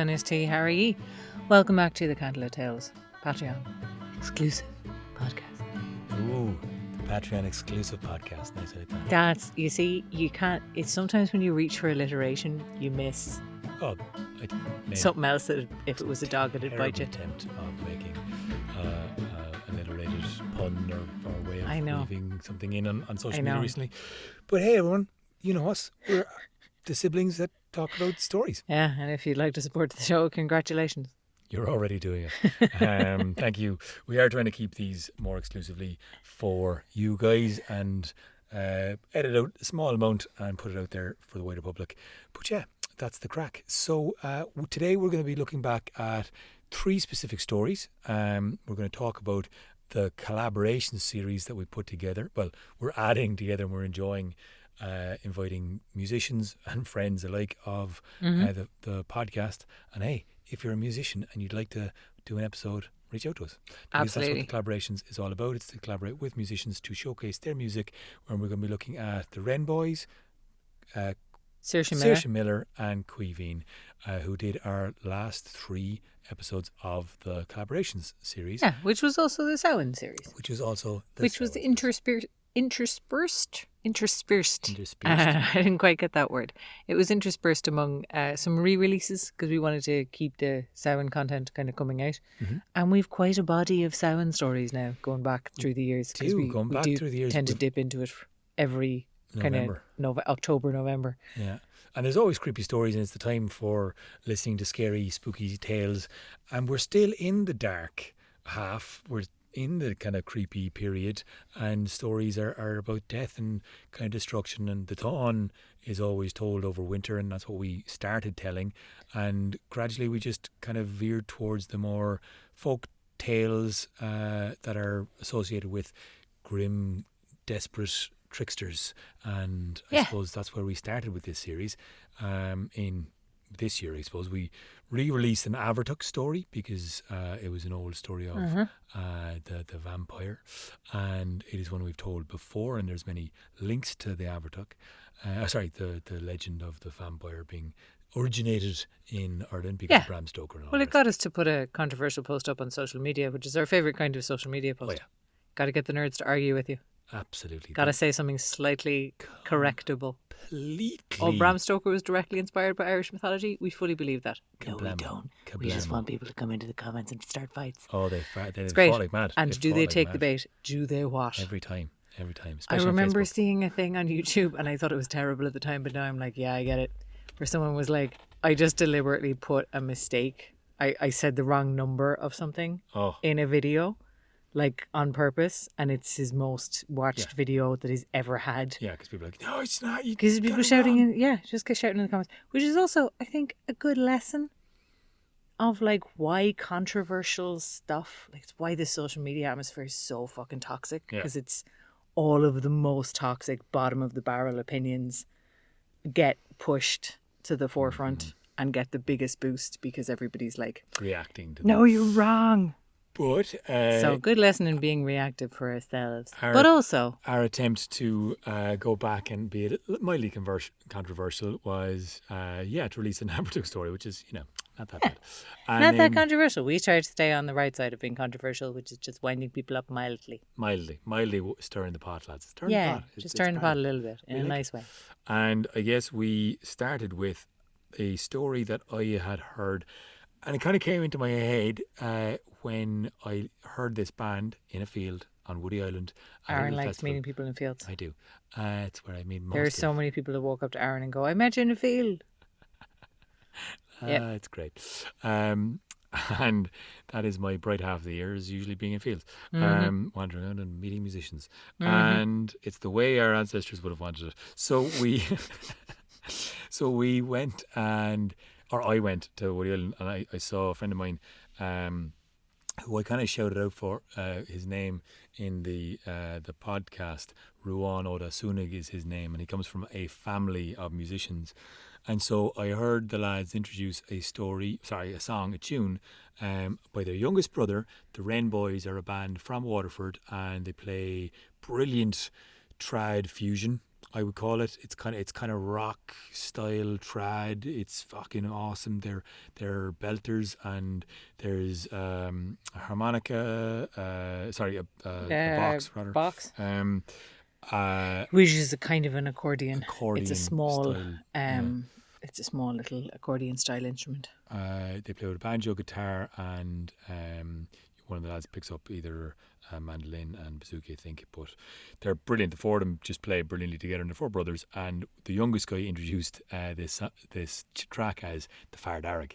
Finest Tea, Harry E. Welcome back to the Candlelit Tales Patreon exclusive podcast. Ooh, the Patreon exclusive podcast. Nice idea. That's, you see, you can't, it's sometimes when you reach for alliteration, you miss Oh, I made something else that if it was a dog, it'd bite you. attempt of making an alliterated pun or way of weaving something in on social media recently. But hey, everyone, you know us. We're the siblings that talk about stories. Yeah, and if you'd like to support the show, congratulations. You're already doing it. Thank you. We are trying to keep these more exclusively for you guys and edit out a small amount and put it out there for the wider public. But yeah, that's the crack. So today we're going to be looking back at 3 specific stories. We're going to talk about the collaboration series that we put together. Well, we're adding together and we're enjoying inviting musicians and friends alike of the podcast. And hey, if you're a musician and you'd like to do an episode, reach out to us. Because Absolutely. that's what the collaborations is all about. It's to collaborate with musicians to showcase their music. And we're going to be looking at the Ren Boys, Saoirse Miller and Quine, who did our last 3 episodes of the collaborations series. Yeah, which was also the Samhain series. Which was also the Which was the interspersed. I I didn't quite get that word. It was interspersed among some re-releases because we wanted to keep the Samhain content kind of coming out. And we've quite a body of Samhain stories now going back through the years. Because we tend to dip into it every kind of October, November. Yeah. And there's always creepy stories, and it's the time for listening to scary, spooky tales. And we're still in the dark half. We're in the kind of creepy period, and stories are about death and kind of destruction, and the dawn is always told over winter, and that's what we started telling. And gradually we just kind of veered towards the more folk tales that are associated with grim, desperate tricksters, and I suppose that's where we started with this series. In this year, I suppose we re-released an Avertuck story because it was an old story of the vampire, and it is one we've told before, and there's many links to the Avertuck. The legend of the vampire being originated in Ireland because of Bram Stoker and all. Well, it got us to put a controversial post up on social media, which is our favourite kind of social media post. Oh, yeah. Got to get the nerds to argue with you. Absolutely. Got to say something slightly correctable. Completely. Oh, Bram Stoker was directly inspired by Irish mythology? We fully believe that. No, we don't. We just want people to come into the comments and start fights. Oh, they it's great. fall like mad. And do they take the bait? Do they what? Every time. I remember seeing a thing on YouTube and I thought it was terrible at the time, but now I'm like, yeah, I get it. Where someone was like, I just deliberately put a mistake. I said the wrong number of something in a video. Like on purpose, and it's his most watched video that he's ever had. Yeah, because people are like, no, it's not. Because people shouting, just get shouting in the comments, which is also, I think, a good lesson of like why controversial stuff, like it's why the social media atmosphere is so fucking toxic. Because it's all of the most toxic, bottom of the barrel opinions get pushed to the forefront and get the biggest boost because everybody's like reacting to no, you're wrong. But so good lesson in being reactive for ourselves, but also our attempt to go back and be a little mildly controversial was to release an Avertuck story, which is not that bad, not that controversial. We tried to stay on the right side of being controversial, which is just winding people up mildly stirring the pot, lads. Stirring the pot a little bit in a nice way. And I guess we started with a story that I had heard. And it kind of came into my head when I heard this band in a field on Woody Island. Aaron likes meeting people in fields. I do. It's where I meet most. There are so many people that walk up to Aaron and go, I met you in a field. It's great. And that is my bright half of the year, is usually being in fields, wandering around and meeting musicians. And it's the way our ancestors would have wanted it. So we went I went to Woody Island, and I saw a friend of mine who I kind of shouted out for his name in the podcast. Ruan Oda Sunig is his name, and he comes from a family of musicians. And so I heard the lads introduce a tune by their youngest brother. The Ren Boys are a band from Waterford, and they play brilliant trad fusion I would call it. It's kind of rock style trad. It's fucking awesome. They're belters, and there's a harmonica. Sorry, a box rather. Box, Um, which is a kind of an accordion. It's a accordion small, style. Yeah. um, it's a small little accordion style instrument. They play with a banjo, guitar, and one of the lads picks up either a mandolin and bouzouki, I think. But they're brilliant. The four of them just play brilliantly together, and they're four brothers. And the youngest guy introduced this track as the Farar,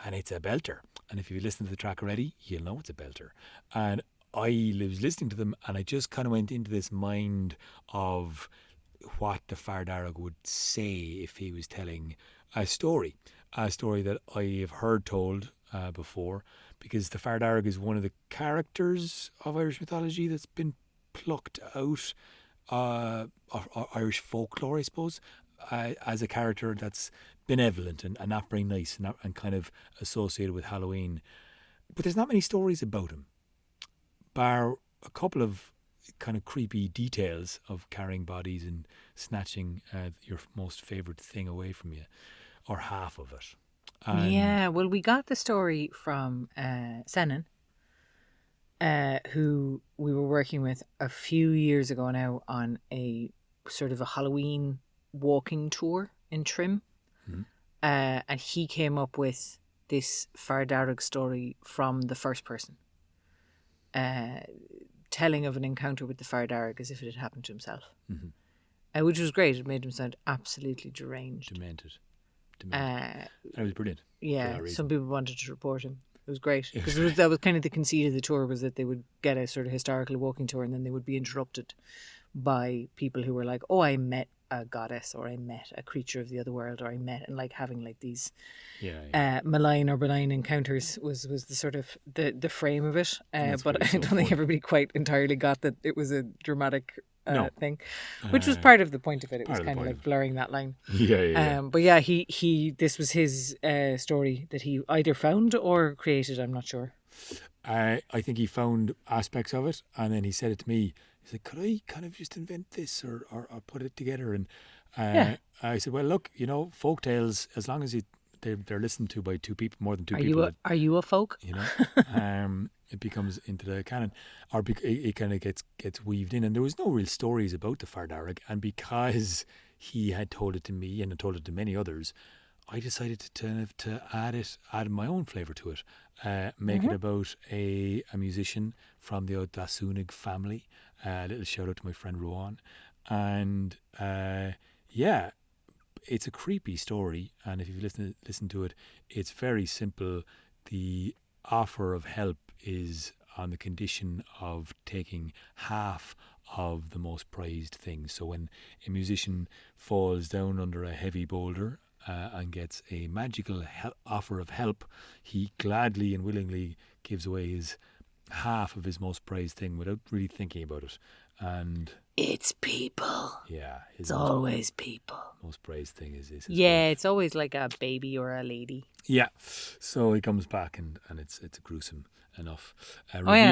and it's a belter. And if you've listened to the track already, you'll know it's a belter. And I was listening to them, and I just kind of went into this mind of what the Fardarag would say if he was telling a story that I have heard told before, because the Fardarag is one of the characters of Irish mythology that's been plucked out of Irish folklore, I suppose, as a character that's benevolent and not very nice, and kind of associated with Halloween. But there's not many stories about him, bar a couple of kind of creepy details of carrying bodies and snatching your most favourite thing away from you, or half of it. And Yeah, well, we got the story from Senan, who we were working with a few years ago now on a sort of a Halloween walking tour in Trim. And he came up with this Fardarag story from the first person, telling of an encounter with the Fardarag as if it had happened to himself, which was great. It made him sound absolutely deranged. demented. That was brilliant. For Yeah, that reason. some people wanted to report him. It was great because that was kind of the conceit of the tour, was that they would get a sort of historical walking tour, and then they would be interrupted by people who were like, "Oh, I met a goddess," or "I met a creature of the other world," or "I met," and like having like these malign or benign encounters was the sort of the frame of it. But I don't think everybody quite entirely got that it was a dramatic thing, which was part of the point of it. It was kind of like blurring that line. But yeah, he this was his story that he either found or created. I'm not sure. I think he found aspects of it, and then he said it to me. He's like, "Could I kind of just invent this or put it together?" And I said, "Well, look, folk tales, as long as they're listened to by two people, more than two people. Are you a folk? It becomes into the canon, or it kind of gets weaved in. And there was no real stories about the Fardarag, and because he had told it to me and had told it to many others, I decided to add my own flavour to it, make it about a musician from the O'Dasunig family. A little shout out to my friend Rowan, and it's a creepy story. And if you listen to it, it's very simple. The offer of help is on the condition of taking half of the most prized things. So when a musician falls down under a heavy boulder and gets a magical offer of help, he gladly and willingly gives away his half of his most prized thing without really thinking about it. And it's people. Yeah, it's always people. Most prized thing is his wife. It's always like a baby or a lady. Yeah, so he comes back and it's gruesome enough.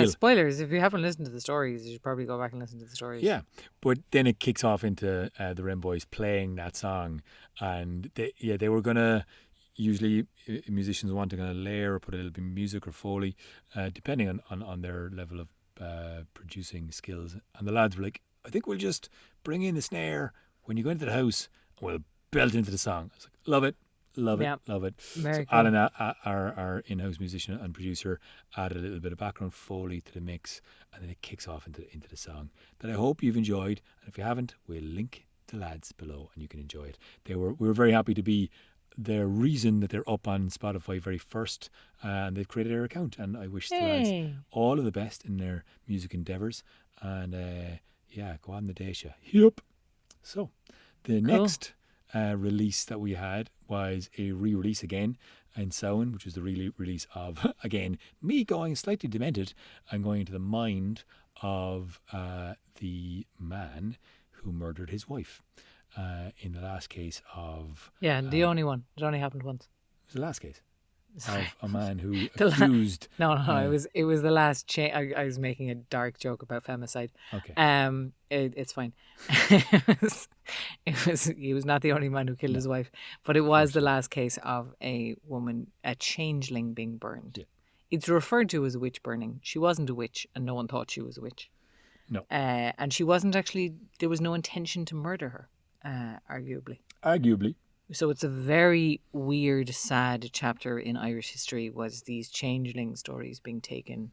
Spoilers! If you haven't listened to the stories, you should probably go back and listen to the stories. Yeah, but then it kicks off into the Ren Boys playing that song, and they were gonna. Usually, musicians want to kind of layer or put a little bit of music or foley, depending on their level of producing skills. And the lads were like, "I think we'll just bring in the snare when you go into the house, and we'll belt into the song." I was like, "Love it." Love it. Very cool. Alan, our in-house musician and producer, added a little bit of background foley to the mix, and then it kicks off into the song that I hope you've enjoyed. And if you haven't, we'll link the lads below and you can enjoy it. We were very happy to be the reason that they're up on Spotify very first, and they've created their account. And I wish the lads all of the best in their music endeavours. And go on the Daisha. Yep. So the next release that we had was a re-release again in Samhain, which was the release of, again, me going slightly demented and going into the mind of the man who murdered his wife in the last case of... Yeah, the only one. It only happened once. It was the last case. Sorry. of a man who The accused. no. It was the last change. I was making a dark joke about femicide. Okay. It's fine. He was not the only man who killed No, his wife, but it was the unfortunately. last case of a woman, a changeling, being burned. Yeah. It's referred to as a witch burning. She wasn't a witch, and no one thought she was a witch. No. And she wasn't actually. There was no intention to murder her, arguably. Arguably. So it's a very weird, sad chapter in Irish history. Was these changeling stories being taken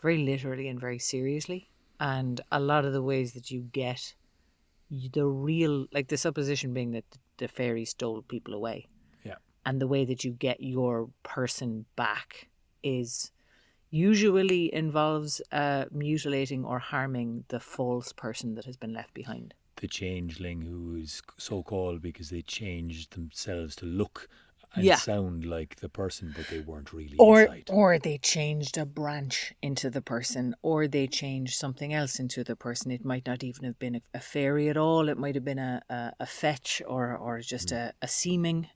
very literally and very seriously, and a lot of the ways that you get the real, like the supposition being that the fairies stole people away, Yeah. and the way that you get your person back is usually involves mutilating or harming the false person that has been left behind. The changeling, who is so called because they changed themselves to look and Yeah. sound like the person, but they weren't really Or inside. they changed a branch into the person, or they changed something else into the person. It might not even have been a fairy at all. It might have been a fetch or just a seeming.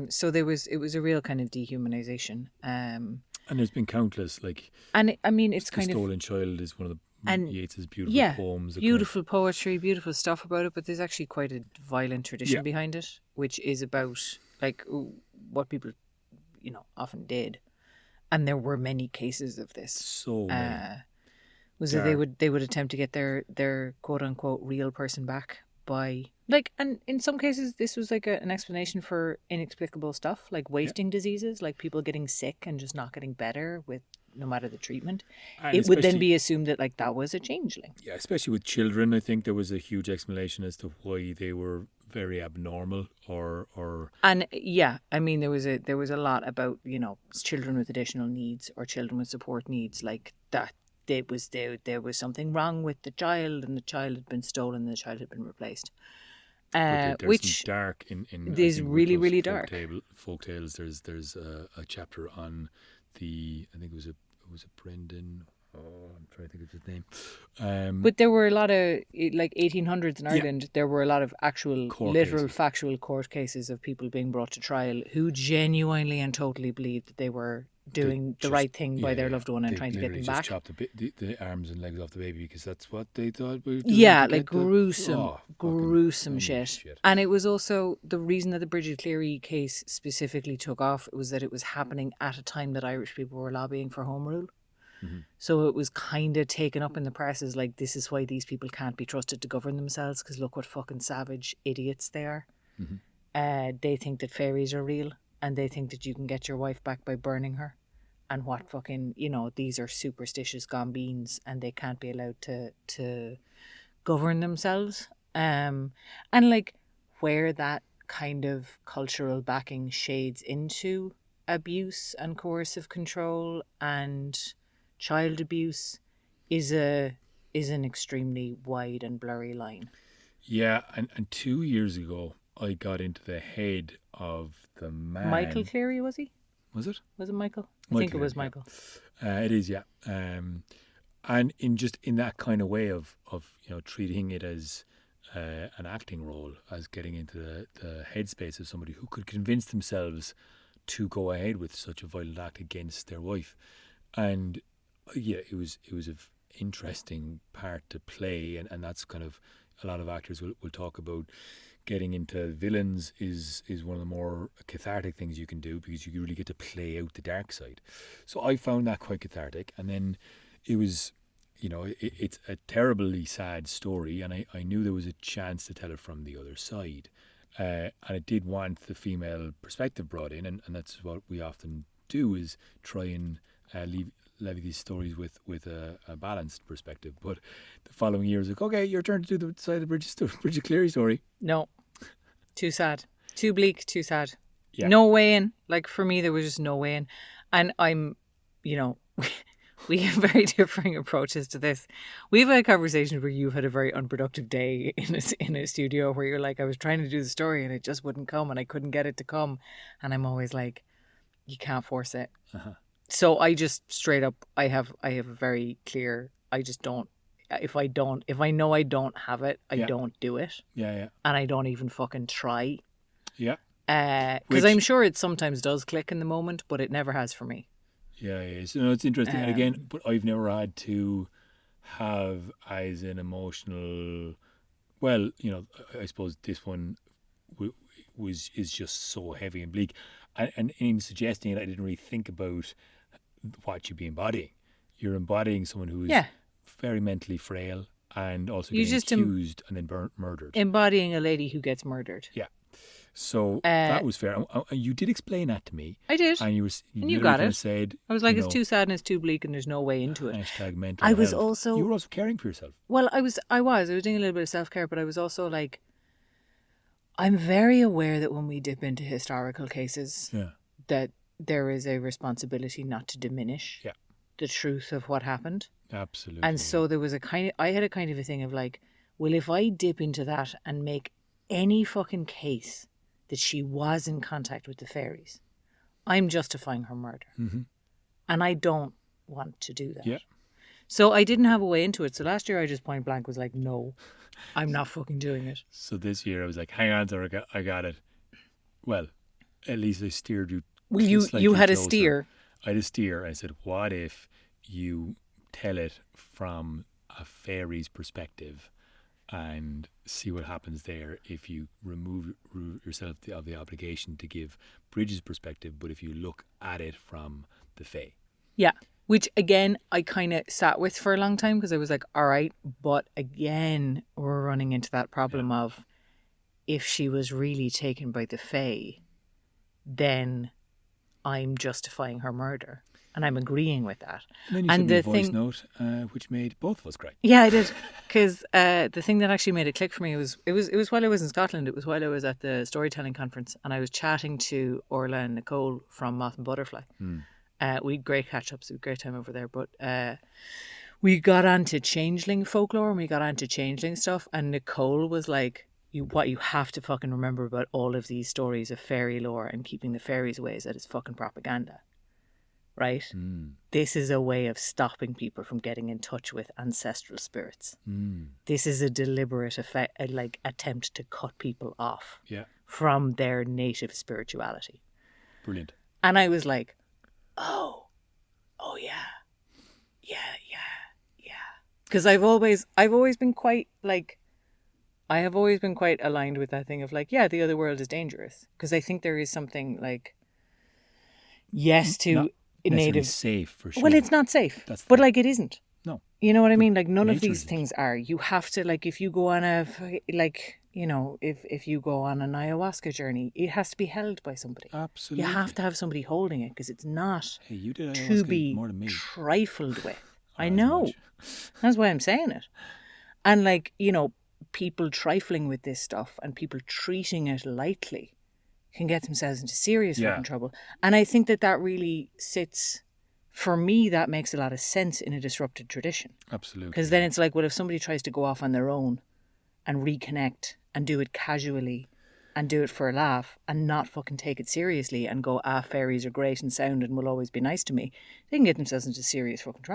So it was a real kind of dehumanization. And there's been countless, like, And I mean, it's The kind of, Stolen Child is one of and Yeats's beautiful yeah, poems. beautiful poetry, beautiful stuff about it. But there's actually quite a violent tradition Yeah. behind it, which is about like what people, often did. And there were many cases of this. So many. Was that they would attempt to get their quote unquote real person back by and in some cases this was like an explanation for inexplicable stuff like wasting diseases, like people getting sick and just not getting better with no matter the treatment. And It would then especially- be assumed that like that was a changeling. Yeah, especially with children, I think there was a huge explanation as to why they were very abnormal or And yeah, I mean there was a lot about children with additional needs or children with support needs, like that there was something wrong with the child and the child had been stolen and the child had been replaced. there's Which some dark in it is I think really, Wicklow's really dark. folk tales. There's a chapter on I think it was a Brendan. Oh, I'm trying to think of his name. But there were a lot of, like 1800s in Yeah. Ireland, there were a lot of actual, Court literal, cases. factual court cases of people being brought to trial who genuinely and totally believed that they were doing the right thing by their loved one and They trying to get them literally back. just chopped the arms and legs off the baby because that's what they thought we were doing. Yeah, to like get the- gruesome, Oh, fucking gruesome horrendous shit. And it was also the reason that the Bridget Cleary case specifically took off. It was that it was happening at a time that Irish people were lobbying for home rule. Mhm. So it was kind of taken up in the press as like, this is why these people can't be trusted to govern themselves because look what fucking savage idiots they are. Mhm. They think that fairies are real and they think that you can get your wife back by burning her. And what fucking, these are superstitious gone beans and they can't be allowed to govern themselves. And like where that kind of cultural backing shades into abuse and coercive control and child abuse is an extremely wide and blurry line. Yeah, and 2 years ago, I got into the head of the man. Michael Cleary, was he? Was it? Was it Michael? I think it was yeah. Michael. It is, yeah. And in that kind of way of treating it as an acting role, as getting into the headspace of somebody who could convince themselves to go ahead with such a violent act against their wife. And yeah, it was an interesting part to play, and that's kind of a lot of actors will talk about. Getting into villains is one of the more cathartic things you can do because you really get to play out the dark side. So I found that quite cathartic, and then it was, it's a terribly sad story, and I knew there was a chance to tell it from the other side, and I did want the female perspective brought in, and that's what we often do is try and levy these stories with a balanced perspective. But the following year was like, okay, your turn to do the side of the Bridget Cleary story. No. Too sad. Too bleak, too sad. Yeah. No way in. Like for me there was just no way in. And I'm we have very differing approaches to this. We've had conversations where you've had a very unproductive day in a studio where you're like, I was trying to do the story and it just wouldn't come and I couldn't get it to come. And I'm always like, you can't force it. Uh-huh. So I just straight up, I have a very clear, I just don't, if I know I don't have it, I Yeah. don't do it. Yeah. And I don't even fucking try. Yeah. Because I'm sure it sometimes does click in the moment, but it never has for me. Yeah. So no, it's interesting. And again, but I've never had to have as an emotional. Well, I suppose this one is just so heavy and bleak, and in suggesting it, I didn't really think about what you'd be embodying. You're embodying someone who is Yeah. very mentally frail and also You getting just accused and then murdered. embodying a lady who gets murdered. Yeah. So that was fair. You did explain that to me. I did. And you And you literally got kind it. of said, I was like, it's too sad and it's too bleak and there's no way into it. Hashtag mental I was health. also... You were also caring for yourself. Well, I was doing a little bit of self-care, but I was also like, I'm very aware that when we dip into historical cases, that there is a responsibility not to diminish the truth of what happened. Absolutely. And so there was I had a kind of a thing of like, well, if I dip into that and make any fucking case that she was in contact with the fairies, I'm justifying her murder. Mm-hmm. And I don't want to do that. Yeah. So I didn't have a way into it. So last year I just point blank was like, no, I'm not fucking doing it. So this year I was like, hang on, sir, I got it. Well, at least I steered you. Well, you had a steer. I had a steer. I said, what if you tell it from a fairy's perspective and see what happens there if you remove yourself of the obligation to give Bridget's perspective, but if you look at it from the fae. Yeah. Which, again, I kind of sat with for a long time because I was like, all right. But again, we're running into that problem of if she was really taken by the fae, then I'm justifying her murder. And I'm agreeing with that. And then you sent me a voice note, which made both of us cry. Yeah, I did. Because the thing that actually made it click for me was it was while I was in Scotland. It was while I was at the storytelling conference. And I was chatting to Orla and Nicole from Moth and Butterfly. We had great catch-ups. We had a great time over there. But we got onto Changeling folklore and we got onto Changeling stuff. And Nicole was like, what you have to fucking remember about all of these stories of fairy lore and keeping the fairies away is that it's fucking propaganda. Right? This is a way of stopping people from getting in touch with ancestral spirits. This is a deliberate attempt to cut people off from their native spirituality. Brilliant. And I was like, oh yeah. Because I've always been quite like, I have always been quite aligned with that thing of like, yeah, the other world is dangerous. Because I think there is something like, yes to Not native safe for sure. Well, it's not safe, but like it isn't. No. You know what I mean? Like none of these things are. You have to, like, if you go on if you go on an ayahuasca journey, it has to be held by somebody. Absolutely. You have to have somebody holding it because it's not you did to be more than me. trifled with. I know. That's why I'm saying it. And like, people trifling with this stuff and people treating it lightly can get themselves into serious fucking trouble. And I think that really sits, for me, that makes a lot of sense in a disrupted tradition. Absolutely. Because then it's like, well, if somebody tries to go off on their own and reconnect and do it casually and do it for a laugh and not fucking take it seriously and go, fairies are great and sound and will always be nice to me, they can get themselves into serious fucking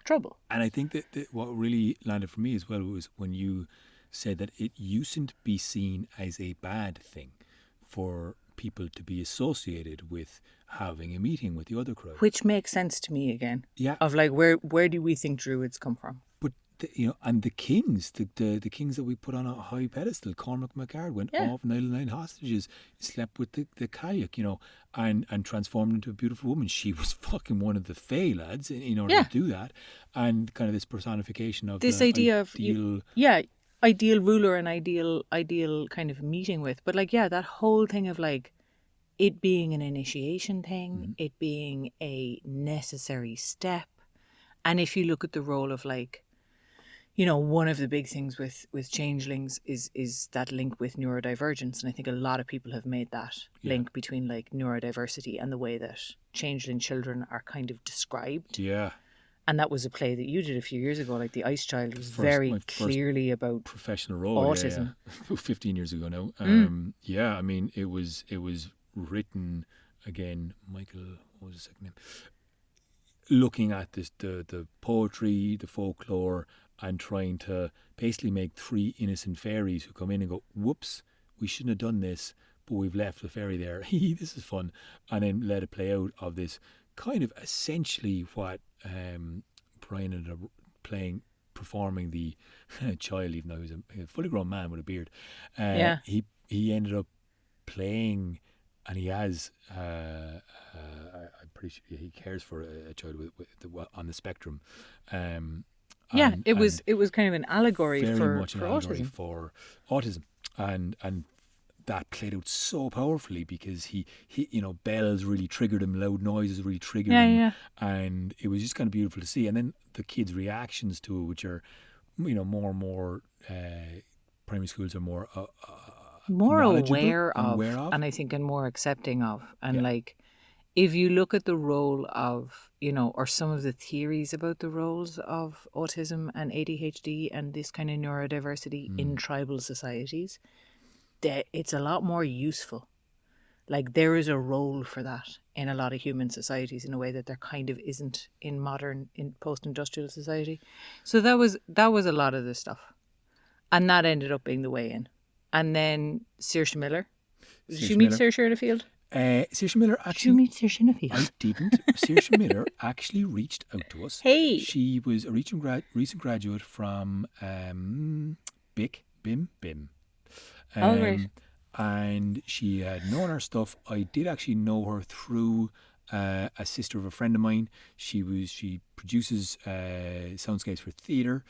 trouble. And I think that what really landed for me as well was when you said that it usedn't be seen as a bad thing for people to be associated with having a meeting with the other crowd. Which makes sense to me again. Yeah. Of like, where do we think druids come from? But, and the kings, the kings that we put on a high pedestal, Cormac MacArt went off 99 hostages, slept with the Cailleach, and transformed into a beautiful woman. She was fucking one of the fae lads in order to do that. And kind of this personification of this idea of ideal ruler and ideal kind of meeting with. But like, that whole thing of like it being an initiation thing, it being a necessary step. And if you look at the role of like, one of the big things with changelings is that link with neurodivergence. And I think a lot of people have made that link between like neurodiversity and the way that changeling children are kind of described. Yeah. And that was a play that you did a few years ago. Like The Ice Child was very clearly about professional role, autism. 15 years ago now. I mean, it was written again. Michael, what was his second name? Looking at this, the poetry, the folklore, and trying to basically make three innocent fairies who come in and go, "Whoops, we shouldn't have done this," but we've left the fairy there. This is fun. And then let it play out of this kind of essentially what Brian ended up performing the child, even though he was a fully grown man with a beard. Yeah. He ended up playing, and he has. I'm pretty sure he cares for a child on the spectrum. Yeah, And it was kind of an allegory very for much an allegory autism. for autism, and that played out so powerfully because he bells really triggered him, loud noises really triggered Yeah, him, yeah. and it was just kind of beautiful to see. And then the kids' reactions to it, which are more and more primary schools are more More knowledgeable aware and aware of, of. and I think and more accepting of. And Yeah. like if you look at the role of, or some of the theories about the roles of autism and ADHD and this kind of neurodiversity in tribal societies, it's a lot more useful. Like there is a role for that in a lot of human societies in a way that there kind of isn't in post-industrial society. So that was a lot of the stuff. And that ended up being the way in. And then Saoirse Miller. Did you Saoirse meet Miller. Saoirse in a field? Saoirse Miller Did you actually. meet Saoirse in a field? I didn't. Saoirse Miller actually reached out to us. Hey. She was a recent graduate from BIC, BIM. All right. And she had known her stuff. I did actually know her through a sister of a friend of mine. She produces soundscapes for theatre,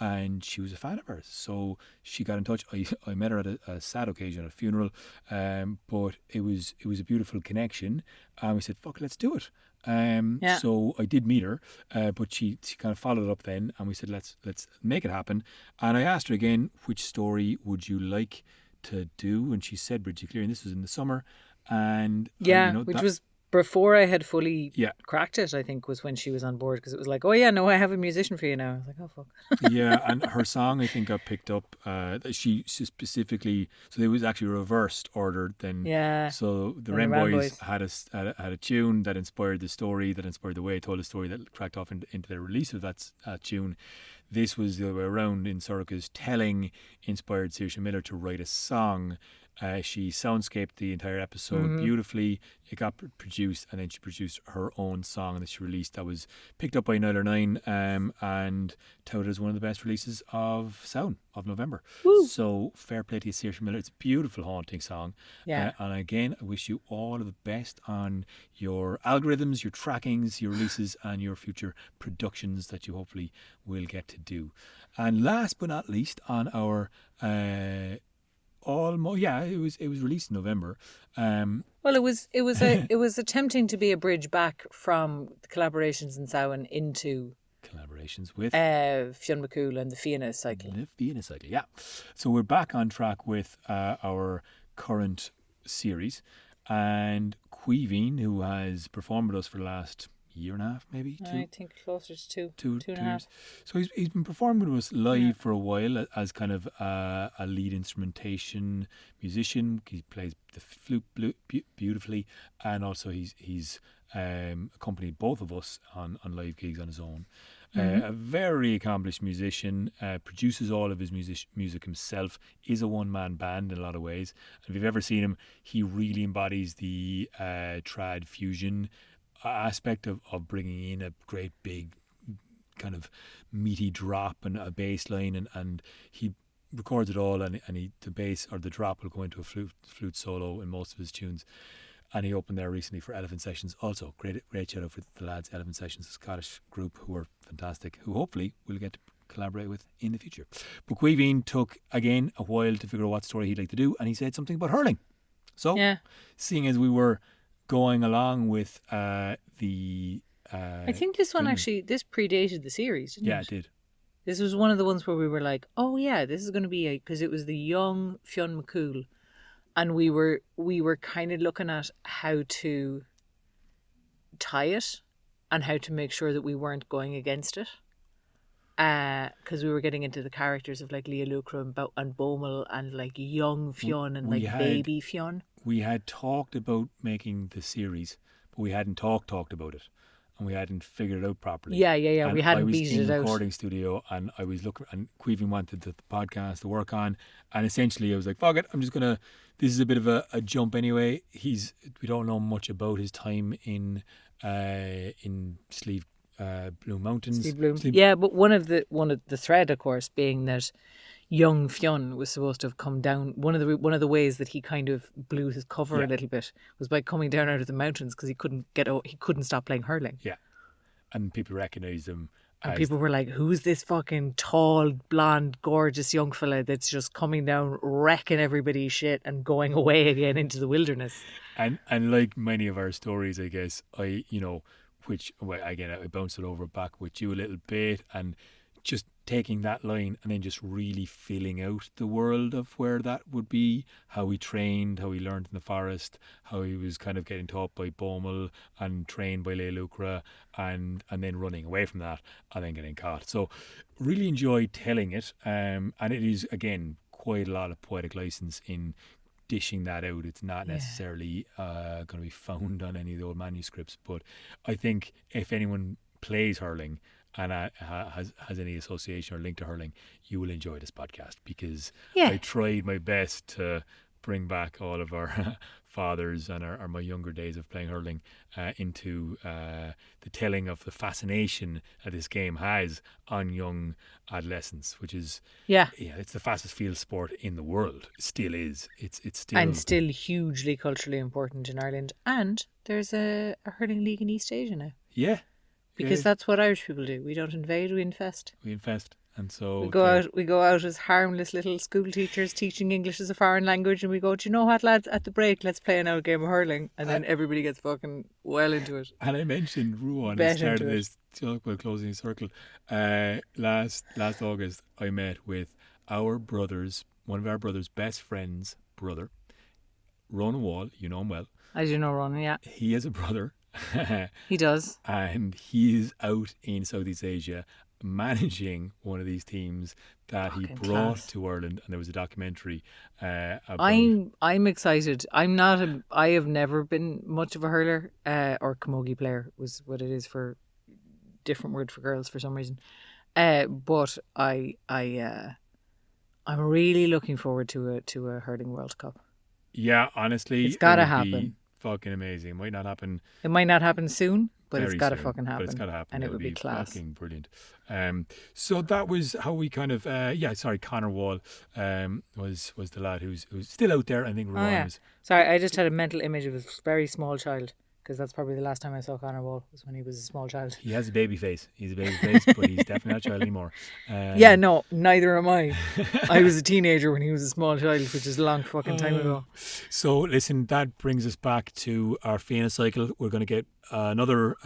and she was a fan of hers. So she got in touch. I met her at a sad occasion, at a funeral, but it was a beautiful connection. And we said, "Fuck, let's do it." Yeah. So I did meet her, but she kind of followed up then, and we said, let's make it happen. And I asked her again, which story would you like to do? And she said Bridget Cleary, and this was in the summer. And Yeah, which was before I had fully cracked it, I think, was when she was on board, because it was like, oh yeah, no, I have a musician for you now. I was like, oh fuck. Yeah, and her song I think got picked up. She specifically, so it was actually reversed ordered then. Yeah. So the And Ren the Ren Boys Boys. had a tune that inspired the story, that inspired the way it told the story, that cracked off into the release of that tune. This was the other way around. In Sorcha's telling, inspired Saoirse Miller to write a song. She soundscaped the entire episode beautifully. It got produced, and then she produced her own song that she released that was picked up by Niler 9 and touted as one of the best releases of Samhain of November. Woo. So fair play to you, Saoirse Miller. It's a beautiful, haunting song. Yeah. And again, I wish you all of the best on your algorithms, your trackings, your releases, and your future productions that you hopefully will get to do. And last but not least, on our it was released in November. Well, it was attempting to be a bridge back from the collaborations in Samhain into collaborations with Fionn McCool and the Fena cycle. The Fena cycle, yeah. So we're back on track with our current series, and Quine, who has performed with us for the last year and a half, maybe two. I think closer to two and a half. years. So he's been performing with us live for a while as kind of a lead instrumentation musician. He plays the flute beautifully, and also he's accompanied both of us on live gigs on his own. A very accomplished musician, produces all of his music himself, is a one-man band in a lot of ways. And if you've ever seen him, he really embodies the trad fusion aspect of bringing in a great big kind of meaty drop and a bass line, and he records it all, and the bass or the drop will go into a flute solo in most of his tunes. And he opened there recently for Elephant Sessions. Also, great shout out for the lads, Elephant Sessions, a Scottish group who are fantastic, who hopefully we'll get to collaborate with in the future. But Quine took, again, a while to figure out what story he'd like to do, and he said something about hurling. So, seeing as we were going along with I think this one this predated the series, didn't it? Yeah, it did. This was one of the ones where we were like, oh yeah, this is going to be because it was the young Fionn McCool, and we were kind of looking at how to tie it and how to make sure that we weren't going against it, because we were getting into the characters of like Leah Lucre and Bomel and like young Fionn and baby Fionn. We had talked about making the series, but we hadn't talked about it. and we hadn't figured it out properly. Yeah. And We I hadn't was beated in it the out. recording studio, and I was looking, and Queven wanted the podcast to work on, and essentially I was like, fuck it, I'm just gonna. This is a bit of a jump anyway. We don't know much about his time in Sleeve Blue Mountains. Steve Bloom. Yeah, but one of the thread, of course, being that young Fionn was supposed to have come down. One of the ways that he kind of blew his cover Yeah. a little bit was by coming down out of the mountains because he couldn't stop playing hurling. Yeah, and people recognise him. And As people were like, "Who's this fucking tall, blonde, gorgeous young fella that's just coming down, wrecking everybody's shit, and going away again into the wilderness?" And like many of our stories, I guess, which again I bounced it over back with you a little bit, and just taking that line and then just really filling out the world of where that would be, how he trained, how he learned in the forest, how he was kind of getting taught by Bomel and trained by Leilucra, and then running away from that and then getting caught. So really enjoyed telling it, and it is again quite a lot of poetic license in dishing that out. It's not necessarily going to be found on any of the old manuscripts, but I think if anyone plays hurling and has any association or link to hurling, you will enjoy this podcast, because I tried my best to bring back all of our fathers and my younger days of playing hurling into the telling of the fascination that this game has on young adolescents, which is it's the fastest field sport in the world. It still is. It's still hugely culturally important in Ireland. And there's a hurling league in East Asia now. Yeah. Because that's what Irish people do. We don't invade, we infest. And so we go out as harmless little school teachers teaching English as a foreign language, and we go, do you know what, lads, at the break let's play an old game of hurling, and then everybody gets fucking well into it. And I mentioned Ruan at the start of this talk about closing the circle. Last August I met with one of our brother's best friends' brother, Ronan Wall. You know him well. I do know Ronan, yeah. He has a brother. He does. And he is out in Southeast Asia managing one of these teams that he brought to Ireland, and there was a documentary about... I'm excited. I have never been much of a hurler or camogie player was what it is, for different word for girls for some reason. But I'm really looking forward to a hurling World Cup. Yeah, honestly, it's gotta happen. Fucking amazing. It might not happen soon, but it's gotta soon, fucking happen. But it's gotta happen, and it would be class. Fucking brilliant. So that was how we kind of Connor Wall was the lad who's still out there. I think Rowan was. Sorry, I just had a mental image of a very small child, because that's probably the last time I saw Connor Wall was when he was a small child. He has a baby face. He's a baby face, but he's definitely not a child anymore. No, neither am I. I was a teenager when he was a small child, which is a long fucking time ago. So listen, that brings us back to our Fena cycle. We're going to get another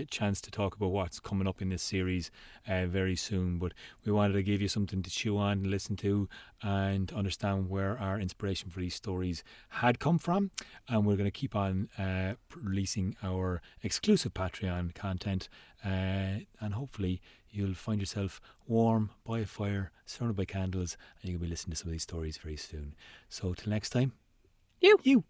chance to talk about what's coming up in this series very soon, but we wanted to give you something to chew on and listen to and understand where our inspiration for these stories had come from, and we're going to keep on releasing our exclusive Patreon content, and hopefully you'll find yourself warm by a fire, surrounded by candles, and you'll be listening to some of these stories very soon. So till next time, you